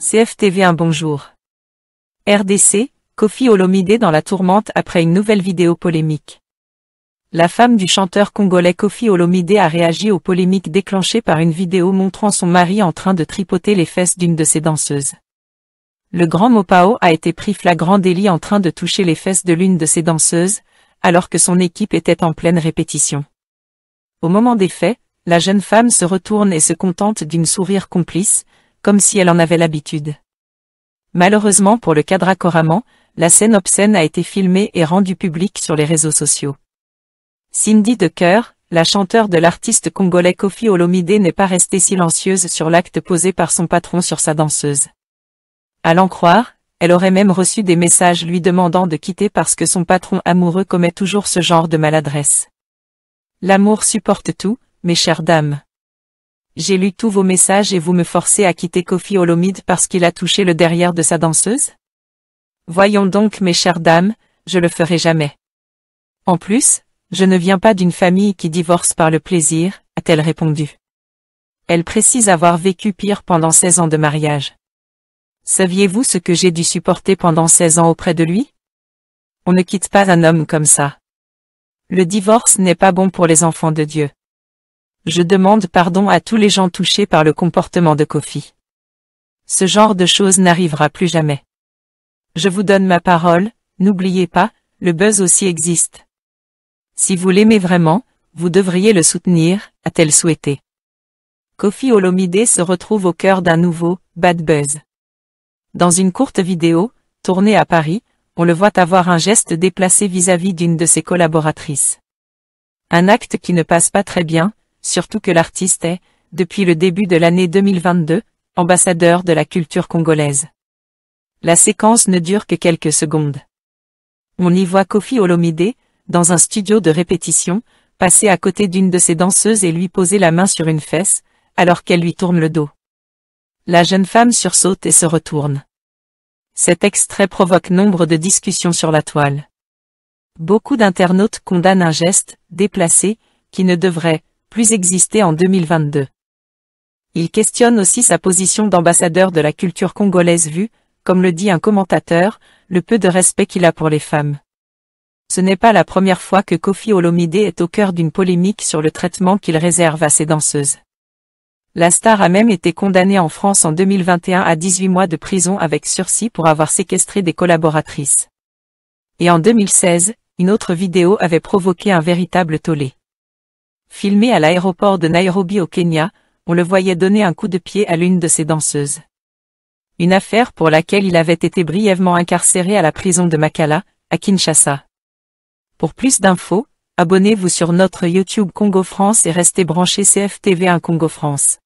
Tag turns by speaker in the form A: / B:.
A: CFTV un bonjour. RDC, Koffi Olomidé dans la tourmente après une nouvelle vidéo polémique. La femme du chanteur congolais Koffi Olomidé a réagi aux polémiques déclenchées par une vidéo montrant son mari en train de tripoter les fesses d'une de ses danseuses. Le grand Mopao a été pris flagrant délit en train de toucher les fesses de l'une de ses danseuses, alors que son équipe était en pleine répétition. Au moment des faits, la jeune femme se retourne et se contente d'une sourire complice, comme si elle en avait l'habitude. Malheureusement pour le Cadracoraman, la scène obscène a été filmée et rendue publique sur les réseaux sociaux. Cindy de Cœur, la chanteure de l'artiste congolais Koffi Olomidé n'est pas restée silencieuse sur l'acte posé par son patron sur sa danseuse. À l'en croire, elle aurait même reçu des messages lui demandant de quitter parce que son patron amoureux commet toujours ce genre de maladresse. L'amour supporte tout, mes chères dames. J'ai lu tous vos messages et vous me forcez à quitter Koffi Olomidé parce qu'il a touché le derrière de sa danseuse? Voyons donc mes chères dames, je le ferai jamais. En plus, je ne viens pas d'une famille qui divorce par le plaisir, a-t-elle répondu. Elle précise avoir vécu pire pendant 16 ans de mariage. Saviez-vous ce que j'ai dû supporter pendant 16 ans auprès de lui? On ne quitte pas un homme comme ça. Le divorce n'est pas bon pour les enfants de Dieu. Je demande pardon à tous les gens touchés par le comportement de Koffi. Ce genre de choses n'arrivera plus jamais. Je vous donne ma parole, n'oubliez pas, le buzz aussi existe. Si vous l'aimez vraiment, vous devriez le soutenir, a-t-elle souhaité. Koffi Olomidé se retrouve au cœur d'un nouveau « bad buzz ». Dans une courte vidéo, tournée à Paris, on le voit avoir un geste déplacé vis-à-vis d'une de ses collaboratrices. Un acte qui ne passe pas très bien, surtout que l'artiste est, depuis le début de l'année 2022, ambassadeur de la culture congolaise. La séquence ne dure que quelques secondes. On y voit Koffi Olomidé, dans un studio de répétition, passer à côté d'une de ses danseuses et lui poser la main sur une fesse, alors qu'elle lui tourne le dos. La jeune femme sursaute et se retourne. Cet extrait provoque nombre de discussions sur la toile. Beaucoup d'internautes condamnent un geste, déplacé, qui ne devrait plus exister en 2022. Ils questionnent aussi sa position d'ambassadeur de la culture congolaise vu, comme le dit un commentateur, le peu de respect qu'il a pour les femmes. Ce n'est pas la première fois que Koffi Olomidé est au cœur d'une polémique sur le traitement qu'il réserve à ses danseuses. La star a même été condamnée en France en 2021 à 18 mois de prison avec sursis pour avoir séquestré des collaboratrices. Et en 2016, une autre vidéo avait provoqué un véritable tollé. Filmé à l'aéroport de Nairobi au Kenya, on le voyait donner un coup de pied à l'une de ses danseuses. Une affaire pour laquelle il avait été brièvement incarcéré à la prison de Makala, à Kinshasa. Pour plus d'infos, abonnez-vous sur notre YouTube Congo France et restez branchés CFTV1 Congo France.